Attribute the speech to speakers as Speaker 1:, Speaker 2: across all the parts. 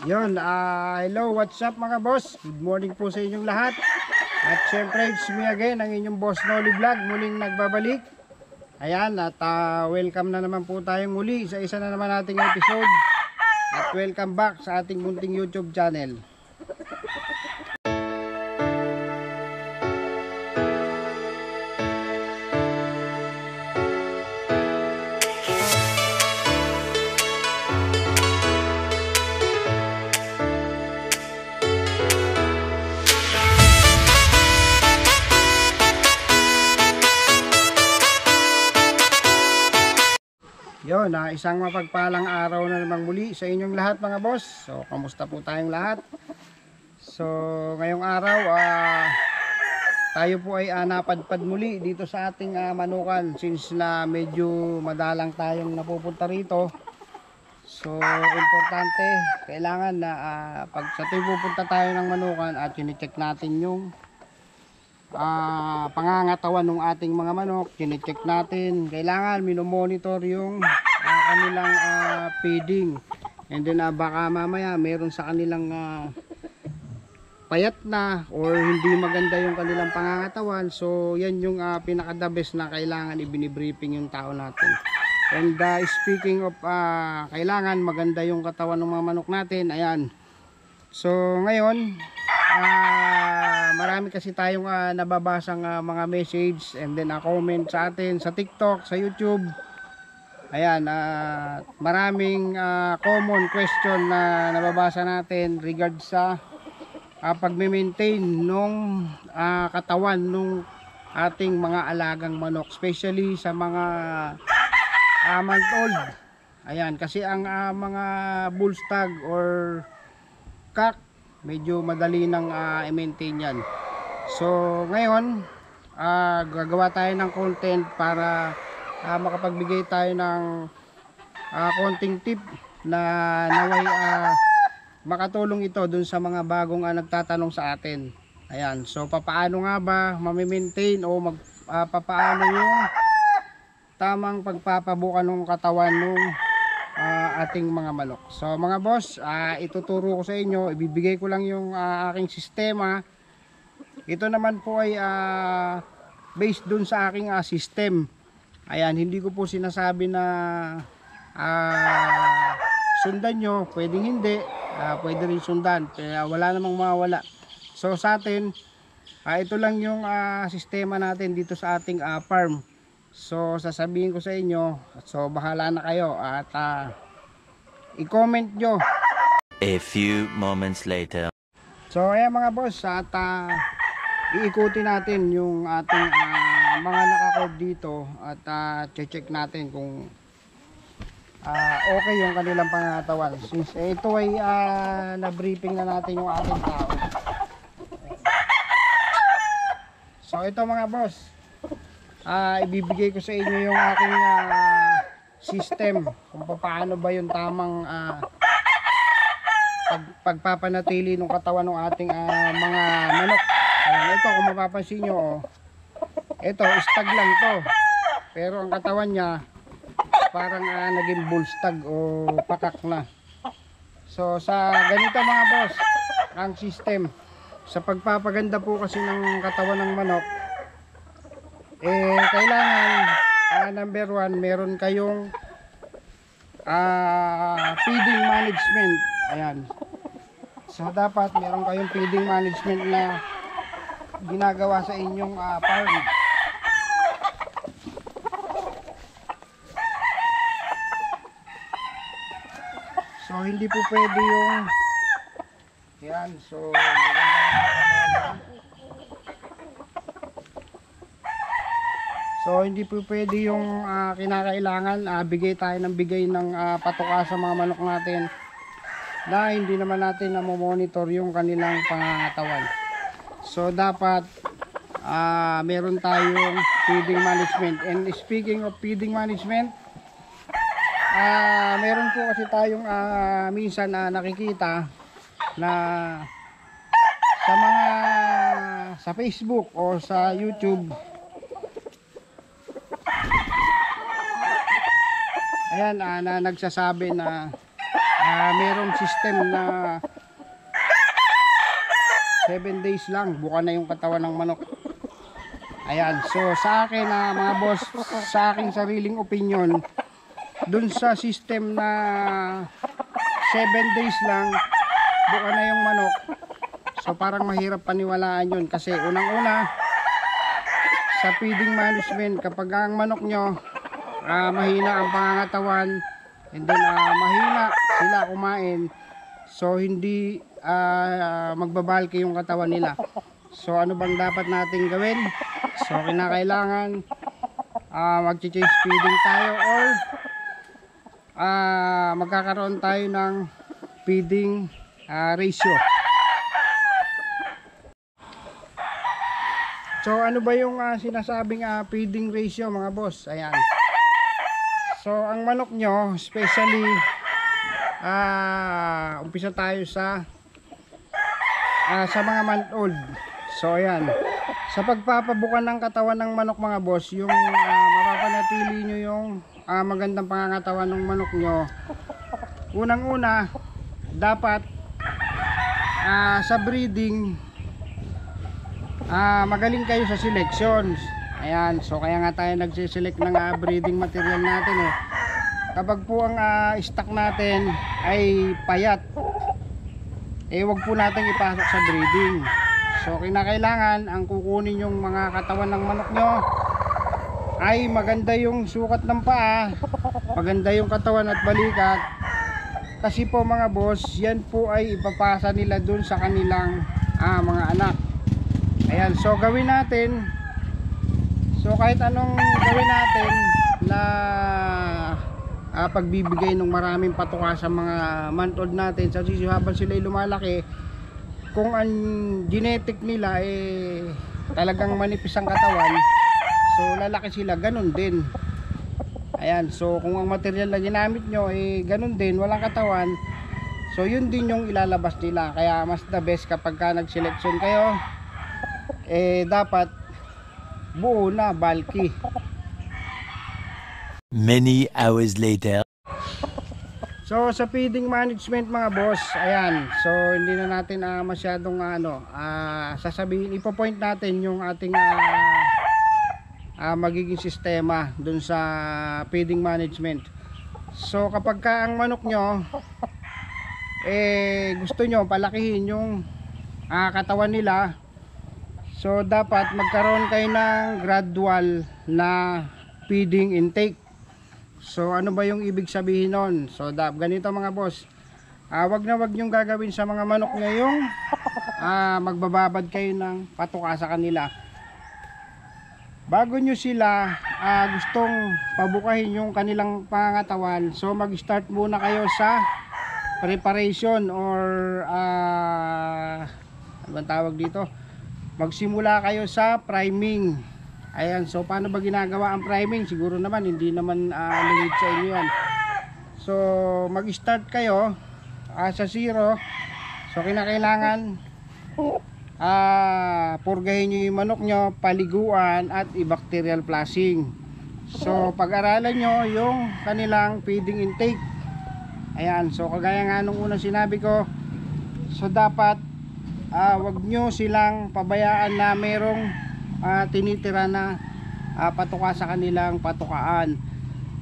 Speaker 1: Yun, hello, what's up mga boss? Good morning po sa inyong lahat. At syempre, it's me again, ang inyong boss Noli Vlog, muling nagbabalik. Ayan, at welcome na naman po tayong muli sa isa na naman nating episode. At welcome back sa ating munting YouTube channel. Yun, isang mapagpalang araw na namang muli sa inyong lahat mga boss. So, kamusta po tayong lahat? So, ngayong araw, tayo po ay napadpad muli dito sa ating manukan. Since na medyo madalang tayong napupunta rito. So, importante, kailangan na pag sa tuwing pupunta tayo ng manukan at chine-check natin yung pangangatawan ng ating mga manok, chine-check natin, kailangan minomonitor yung kanilang feeding, and then baka mamaya meron sa kanilang payat na or hindi maganda yung kanilang pangangatawan. So yan yung pinaka the best na kailangan ibinibriefing yung tao natin. And speaking of kailangan maganda yung katawan ng mga manok natin, ayan. So ngayon marami kasi tayong nababasang mga message and then comment sa atin sa TikTok, sa YouTube. Ayan, maraming common question na nababasa natin regards sa pag-maintain nung katawan nung ating mga alagang manok, especially sa mga month old. Ayan, kasi ang mga bull stag or cock, medyo madali nang i-maintain yan. So ngayon gagawa tayo ng content para makapagbigay tayo ng konting tip na naway makatulong ito dun sa mga bagong nagtatanong sa atin. Ayan, so papaano nga ba mami-maintain o papaano yung tamang pagpapabuka ng katawan ng ating mga manok. So mga boss, ituturo ko sa inyo, ibibigay ko lang yung aking sistema. Ito naman po ay based dun sa aking system. Ayan, hindi ko po sinasabi na sundan nyo, pwedeng hindi, pwede rin sundan, wala namang mawala. So sa atin, ito lang yung sistema natin dito sa ating farm. So sasabihin ko sa inyo, so bahala na kayo at i-comment nyo.
Speaker 2: A few moments later.
Speaker 1: So ayan mga boss, at iikutin natin yung ating mga naka-cord dito at check natin kung okay yung kanilang pangatawan. Since ito ay na-briefing na natin yung ating tao. So ito mga boss, ibibigay ko sa inyo yung aking system kung paano ba yung tamang pagpapanatili ng katawan ng ating mga manok. Ayan, ito kung mapapansin nyo, ito stag lang to, pero ang katawan niya parang naging bull stag o pakak na. So sa ganito mga boss, ang system sa pagpapaganda po kasi ng katawan ng manok, kailangan number 1, meron kayong feeding management. Ayan, so dapat meron kayong feeding management na ginagawa sa inyong farm. So hindi po pwede yung yan, so hindi po pwede yung kinakailangan bigay tayo ng bigay ng patuka sa mga manok natin na hindi naman natin monitor yung kanilang pangangatawan. So dapat meron tayong feeding management. And speaking of feeding management, meron po kasi tayong minsan nakikita na sa mga sa Facebook o sa YouTube, ayan, na nagsasabi na merong system na 7 days lang buka na yung katawan ng manok. Ayan, so sa akin mga boss, sa aking sariling opinion, dun sa system na 7 days lang buka na yung manok, so parang mahirap paniwalaan yun. Kasi unang-una, sa feeding management, kapag ang manok nyo mahina ang pangangatawan, and then mahina sila kumain, so hindi magbabalki yung katawan nila. So ano bang dapat natin gawin? So kinakailangan mag-change feeding tayo, or magkakaroon tayo ng feeding ratio. So ano ba yung sinasabing feeding ratio mga boss? Ayan. So ang manok nyo, especially umpisa tayo sa mga month old. So ayan, sa pagpapabukan ng katawan ng manok mga boss, yung mapapanatili nyo yung magandang pangangatawan ng manok nyo, unang-una dapat sa breeding magaling kayo sa selections. Ayan, so kaya nga tayo nagsiselect ng breeding material natin eh. Kapag po ang stock natin ay payat, wag po natin ipasok sa breeding. So kinakailangan ang kukunin yung mga katawan ng manok nyo ay maganda yung sukat ng paa, maganda yung katawan at balikat. Kasi po mga boss, yan po ay ipapasa nila dun sa kanilang mga anak. Ayan, so gawin natin, so kahit anong gawin natin na pagbibigay ng maraming patuka sa mga month old natin, sa sisi habang sila ay lumalaki, kung ang genetic nila talagang manipis ang katawan, so lalaki sila ganun din. Ayan, so kung ang material na ginamit nyo ganun din, walang katawan, so yun din yung ilalabas nila. Kaya mas the best kapag ka nag-selection kayo, dapat buo na, bulky.
Speaker 2: Many hours later.
Speaker 1: So sa feeding management mga boss, ayan, so hindi na natin masyadong sasabihin, ipo-point natin yung ating magiging sistema dun sa feeding management. So kapag ka ang manok nyo gusto nyo palakihin yung katawan nila, so dapat magkaroon kayo ng gradual na feeding intake. So ano ba yung ibig sabihin nun? So ganito mga boss, wag na wag nyong gagawin sa mga manok nyo yung magbababad kayo ng patuka sa kanila. Bago nyo sila gustong pabukahin yung kanilang pangangatawan, so mag-start muna kayo sa preparation, or ano bang tawag dito? Magsimula kayo sa priming. Ayan, so paano ba ginagawa ang priming? Siguro naman hindi naman lingid sa inyo yan. So mag-start kayo sa 0. So kinakailangan purgahin nyo yung manok nyo, paliguan at i-bacterial flushing. So pag-aralan nyo yung kanilang feeding intake. Ayan, so kagaya nga nung unang sinabi ko, so dapat wag nyo silang pabayaan na merong tinitira na patuka sa kanilang patukaan.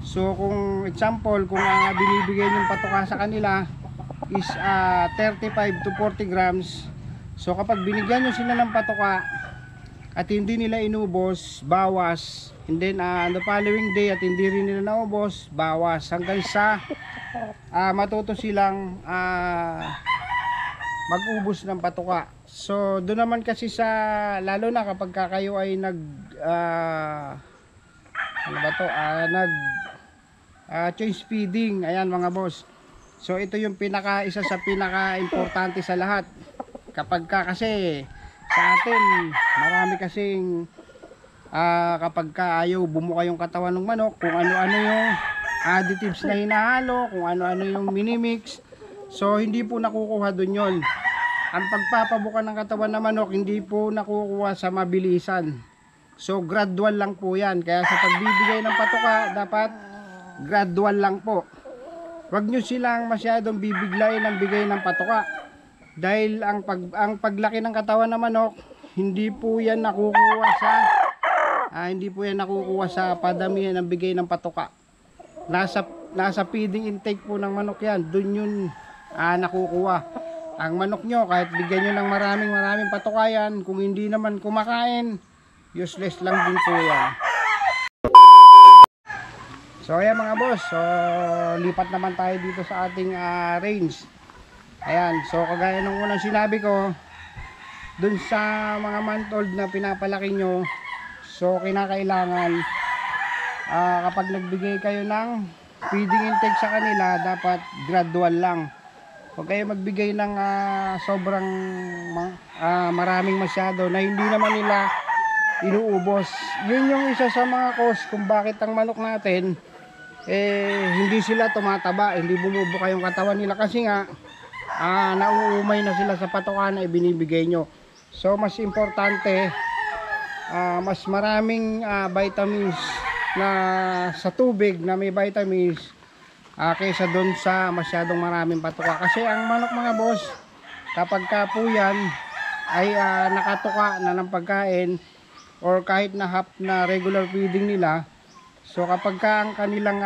Speaker 1: So kung example, kung binibigay yung patuka sa kanila is 35 to 40 grams, so kapag binigyan nyo sila ng patuka at hindi nila inubos, bawas. And then the following day at hindi rin nila naubos, bawas, hanggang sa matuto silang mag-ubos ng patuka. So doon naman kasi sa, lalo na kapag kayo ay nag change feeding, ayan mga boss. So ito yung isa sa pinaka importante sa lahat. Kapag kasi sa atin marami kasing kapag ayaw bumuka yung katawan ng manok, kung ano-ano yung additives na hinahalo, kung ano-ano yung minimix, so hindi po nakukuha dun yon. Ang pagpapabuka ng katawan ng manok hindi po nakukuha sa mabilisan, so gradual lang po yan. Kaya sa pagbibigay ng patuka dapat gradual lang po. wag nyo silang masyadong bibiglain ng bigay ng patuka. Dahil ang paglaki ng katawan ng manok, hindi po yan nakukuha sa padamihan ng bigay ng patuka. Nasa feeding intake po ng manok yan. Doon yun nakukuha. Ang manok nyo, kahit bigyan nyo ng maraming patuka yan, kung hindi naman kumakain, useless lang din po yan. So ayan mga boss, so lipat naman tayo dito sa ating range. Ayan, so kagaya nung unang sinabi ko, dun sa mga month old na pinapalaki nyo, so kinakailangan kapag nagbigay kayo ng feeding intake sa kanila, dapat gradual lang. Huwag kayo magbigay ng sobrang maraming masyado na hindi naman nila inuubos. Yun yung isa sa mga cause kung bakit ang manok natin hindi sila tumataba, hindi bumubuka yung katawan nila, kasi nga nauumay na sila sa patuka na ibinibigay nyo. So mas importante, mas maraming vitamins na sa tubig na may vitamins kaysa doon sa masyadong maraming patuka. Kasi ang manok mga boss, kapag ka po yan ay nakatuka na ng pagkain or kahit na half na regular feeding nila, so kapag ka ang kanilang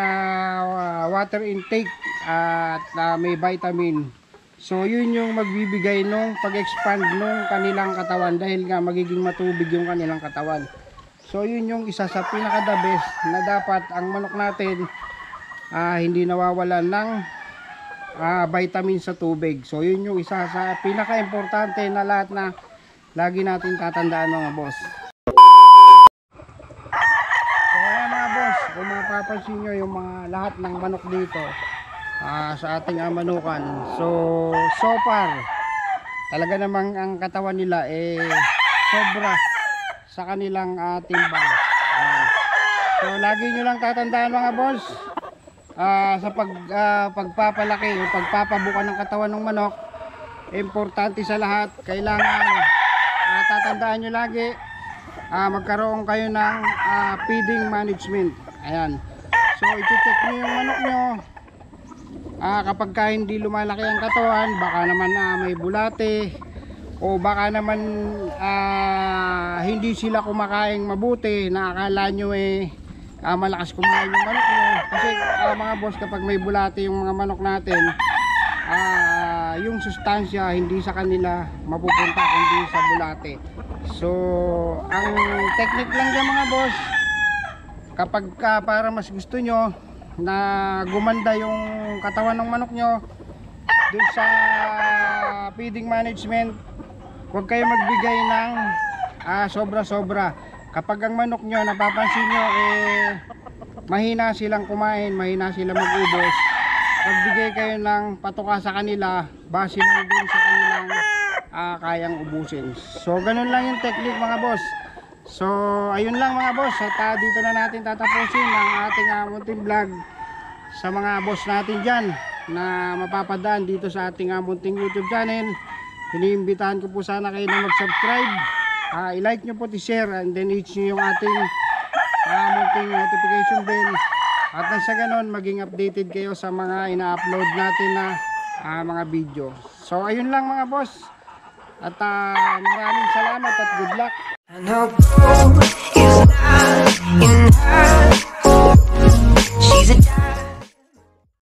Speaker 1: water intake at may vitamin, so yun yung magbibigay nung pag-expand nung kanilang katawan, dahil nga magiging matubig yung kanilang katawan. So yun yung isa sa pinaka the best na dapat ang manok natin hindi nawawalan ng vitamin sa tubig. So yun yung isa sa pinaka importante na lahat na lagi natin tatandaan mga boss. So kaya mga boss, kung mapapansin nyo yung mga lahat ng manok dito sa ating manukan, so far talaga namang ang katawan nila sobra sa kanilang timbang. So lagi nyo lang tatandaan mga boss, sa pagpapalaki o pagpapabuka ng katawan ng manok, importante sa lahat, kailangan tatandaan nyo lagi magkaroon kayo ng feeding management. Ayan, so i-check nyo yung manok nyo kapag hindi lumalaki ang katawan, baka naman may bulate o baka naman hindi sila kumakain mabuti, na akala nyo malakas kumain yung manok nyo. Kasi mga boss, kapag may bulate yung mga manok natin, yung sustansya hindi sa kanila mapupunta kundi sa bulate. So ang technique lang dyan mga boss, kapag para mas gusto nyo na gumanda yung katawan ng manok nyo dun sa feeding management, huwag kayo magbigay ng sobra-sobra. Kapag ang manok nyo, napapansin nyo mahina silang kumain, mahina silang mag-ubos, magbigay kayo ng patuka sa kanila base lang din sa kanilang kayang ubusin. So ganun lang yung technique mga boss. So ayun lang mga boss, at dito na natin tatapusin ang ating munting vlog sa mga boss natin dyan na mapapadaan dito sa ating munting YouTube channel. Iniimbitahan ko po sana kayo na mag-subscribe, i-like nyo po, i-share, and then hit nyo yung ating munting notification bell, at nasa ganon maging updated kayo sa mga ina-upload natin na mga video. So ayun lang mga boss, at maraming salamat at good luck.